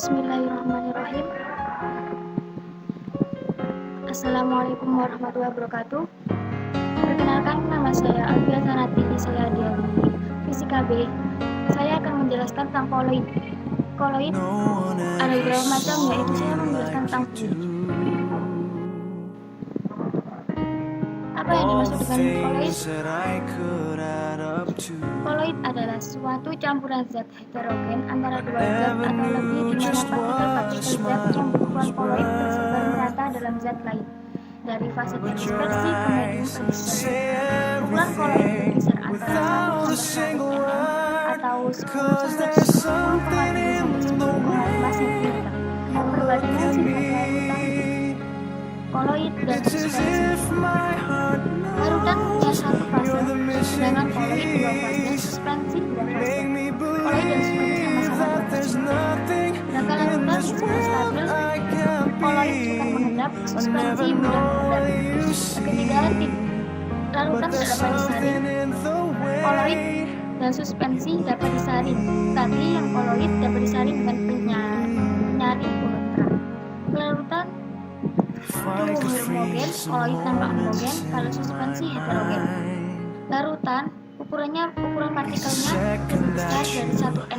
Bismillahirrahmanirrahim. Assalamualaikum warahmatullahi wabarakatuh. Perkenalkan, nama saya Alfia Sanatini, saya di Fisika B. Saya akan menjelaskan tentang koloid. Koloid ada beberapa macam, yaitu saya menjelaskan tentang apa yang dimaksud dengan koloid. Koloid adalah suatu campuran zat heterogen antara dua zat atau lebih di mana partikel-partikel zat yang berukuran koloid tersebar merata dalam zat lain. Dari fase dispersi ke medium dispersi. Ukuran koloid berkisar antara 1 sampai 100 mm atau 10 sampai 10,7 sampai 10,5 cm. Perbandingan singkat larutan koloid dan suspensi. Larutan punya satu fase, sedangkan koloid dua fase, suspensi dua fase. Koloid dan suspensi sama-sama dua fase. Sedangkan larutan sudah stabil, koloid suka mengendap, suspensi mudah mengendap. Ketiga, larutan tidak dapat disaring, koloid dan suspensi dapat disaring, tapi yang koloid dapat disaring dengan penyaring ultra. Larutan itu homogen, koloid tampak homogen, kalau suspensi heterogen. Larutan ukuran partikelnya lebih besar dari 1 mm.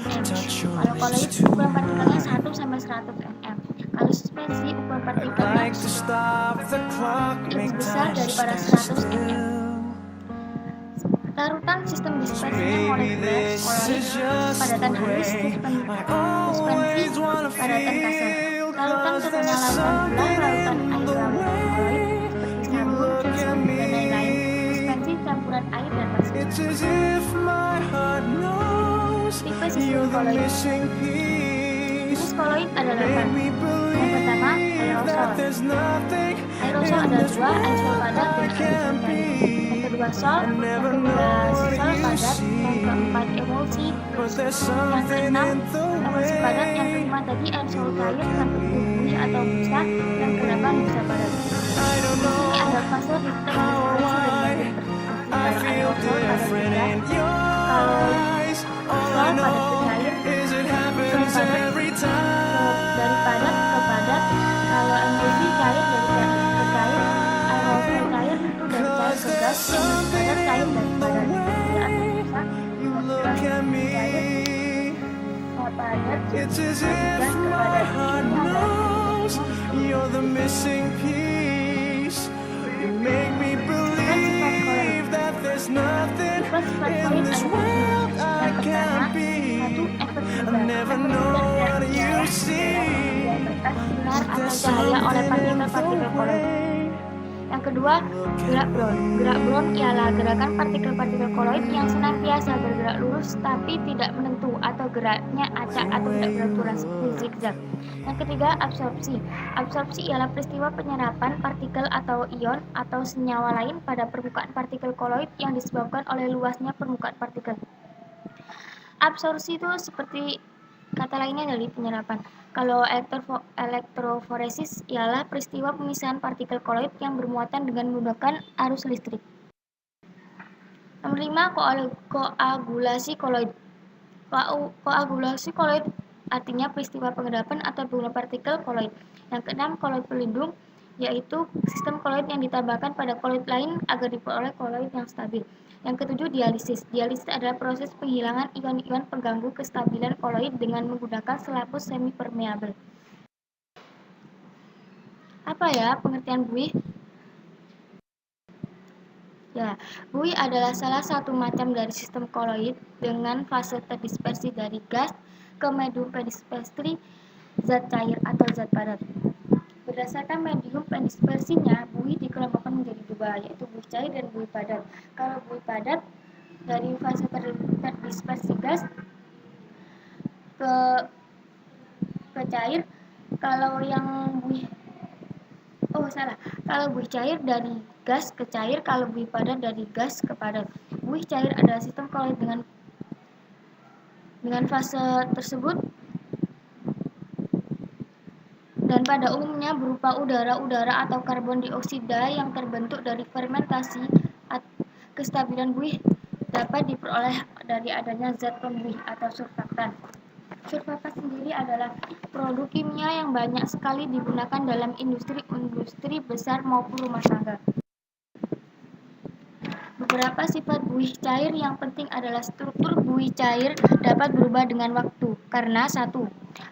Kalau koloid ukuran partikelnya 1 sampai 100 mm. Kalau suspensi ukuran partikelnya lebih besar daripada 100 mm. Larutan sistem dispersinya molekuler, koloid padatan halus, suspensi padatan kasar. Larutan contohnya larutan bulan, lautan air laut, koloid seperti sabun, susu, dan lain-lain. Suspensi campuran air dan pasir. Tipe sistem koloid. Jenis koloid ada 8. Yang pertama, aerosol. Aerosol ada 2, aerosol padat dan aerosol cair. Yang kedua sol, yang ketiga sol padat, yang keempat emulsi, yang keenam emulsi padat, yang kelima tadi aerosol cair sampai buih atau busa, yang kedelapan busa padat. Di sini ada fase dispersi dan aerosol padat rendah. Kalau sol padat ke cair, sol padat dari padat ke padat. Kalau emulsi cair dari padat ke cair, aerosol cair itu dari cair ke gas, emulsi padat cair dari padat ke busa atau busa, gas cair padat gas ke padat. You're the missing piece. You make me believe that there's nothing in this world I can't be. I never know what you see. Sinar atau cahaya oleh partikel-partikel koloid. Yang kedua, gerak Brown. Gerak Brown ialah gerakan partikel-partikel koloid yang senantiasa bergerak lurus tapi tidak menentu atau geraknya acak atau tidak beraturan seperti zigzag. Yang ketiga, absorpsi. Absorpsi ialah peristiwa penyerapan partikel atau ion atau senyawa lain pada permukaan partikel koloid yang disebabkan oleh luasnya permukaan partikel. Absorpsi itu seperti kata lainnya dari penyerapan. Kalau elektroforesis ialah peristiwa pemisahan partikel koloid yang bermuatan dengan menggunakan arus listrik. Nomor 5, koagulasi koloid. Koagulasi koloid artinya peristiwa pengendapan atau penggunaan partikel koloid. Yang keenam, koloid pelindung, yaitu sistem koloid yang ditambahkan pada koloid lain agar diperoleh koloid yang stabil. Yang ketujuh, dialisis. Dialisis adalah proses penghilangan ion-ion pengganggu kestabilan koloid dengan menggunakan selaput semi-permeabel. Apa ya pengertian buih? Ya, buih adalah salah satu macam dari sistem koloid dengan fase terdispersi dari gas ke medium pendispersi zat cair atau zat padat. Berdasarkan medium pendispersinya, buih dikelompokkan menjadi dua, yaitu buih cair dan buih padat. Kalau buih padat dari fase terdispersi gas ke cair, kalau buih cair dari gas ke cair, kalau buih padat dari gas ke padat. Buih cair adalah sistem koloid dengan fase tersebut dan pada umumnya berupa udara atau karbon dioksida yang terbentuk dari fermentasi. Kestabilan buih dapat diperoleh dari adanya zat pembuih atau surfaktan. Surfaktan sendiri adalah produk kimia yang banyak sekali digunakan dalam industri besar maupun rumah tangga. Beberapa sifat buih cair yang penting adalah struktur buih cair dapat berubah dengan waktu karena 1.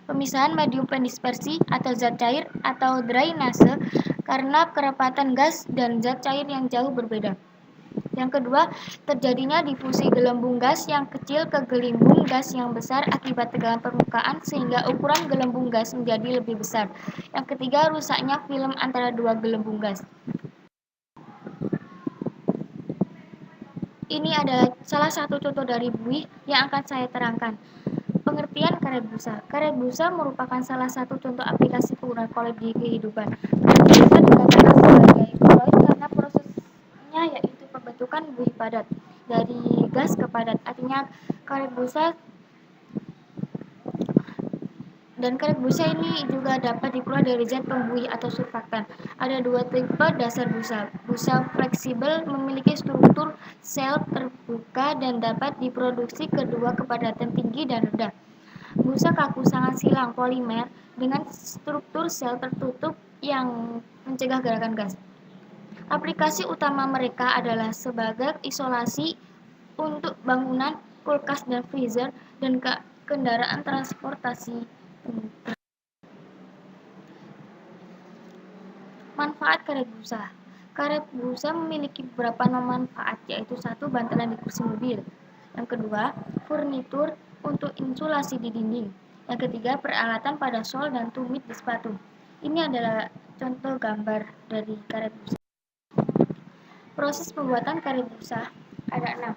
Pemisahan medium pendispersi atau zat cair atau drainase karena kerapatan gas dan zat cair yang jauh berbeda. Yang kedua, terjadinya difusi gelembung gas yang kecil ke gelembung gas yang besar akibat tegangan permukaan sehingga ukuran gelembung gas menjadi lebih besar. Yang ketiga, rusaknya film antara dua gelembung gas. Ini adalah salah satu contoh dari buih yang akan saya terangkan. Pengertian karet busa. Karet busa merupakan salah satu contoh aplikasi penggunaan koloid di kehidupan. Karet busa dikatakan sebagai koloid karena prosesnya yaitu pembentukan buih padat dari gas ke padat. Artinya karet busa ini juga dapat diperoleh dari zat pembuih atau surfaktan. Ada dua tipe dasar busa. Busa fleksibel memiliki struktur sel terbuka dan dapat diproduksi kedua kepadatan tinggi dan rendah. Busa kaku sangat silang polimer dengan struktur sel tertutup yang mencegah gerakan gas. Aplikasi utama mereka adalah sebagai isolasi untuk bangunan, kulkas dan freezer, dan kendaraan transportasi. Manfaat karet busa. Karet busa memiliki beberapa manfaat, yaitu 1. Bantalan di kursi mobil. Yang kedua, furnitur untuk insulasi di dinding. Yang ketiga, peralatan pada sol dan tumit di sepatu. Ini adalah contoh gambar dari karet busa. Proses pembuatan karet busa ada 6.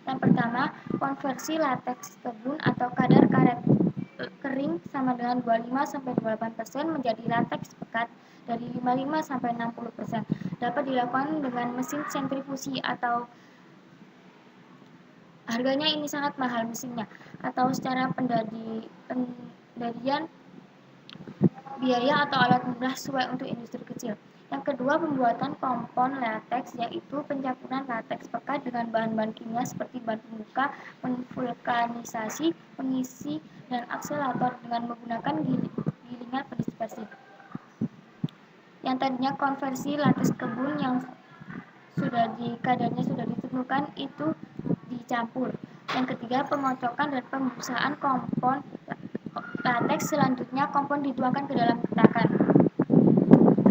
Yang pertama, konversi lateks kebun atau kadar karet kering sama dengan 25-28% menjadi lateks pekat dari 55-60%. Dapat dilakukan dengan mesin sentrifusi atau harganya ini sangat mahal mesinnya, atau secara pendadian biaya atau alat murah sesuai untuk industri kecil. Yang kedua, pembuatan kompon lateks, yaitu pencampuran lateks pekat dengan bahan-bahan kimia seperti bahan pembuka, vulkanisasi, pengisi, dan akselerator dengan menggunakan gilingan pendispersi. Yang tadinya konversi lateks kebun yang kadarnya sudah ditentukan itu dicampur. Yang ketiga, pemocokan dan pembusahan kompon lateks. Selanjutnya kompon dituangkan ke dalam cetakan.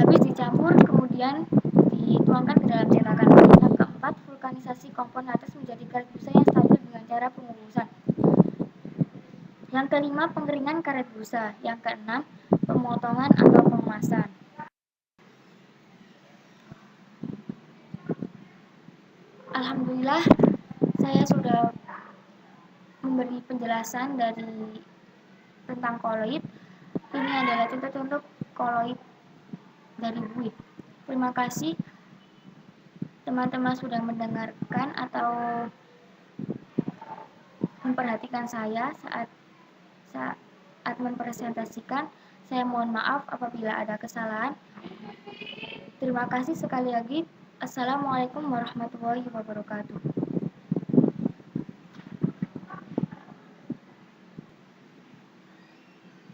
Habis dicampur, kemudian dituangkan ke dalam cetakan. Yang keempat, vulkanisasi kompon lateks menjadi karet busa yang stabil dengan cara pengurusan. Yang kelima, pengeringan karet busa. Yang keenam, pemotongan atau pengemasan. Alhamdulillah, saya sudah memberi penjelasan tentang koloid. Ini adalah contoh-contoh koloid dari buih. Terima kasih teman-teman sudah mendengarkan atau memperhatikan saya saat mempresentasikan. Saya mohon maaf apabila ada kesalahan. Terima kasih sekali lagi. Assalamualaikum warahmatullahi wabarakatuh.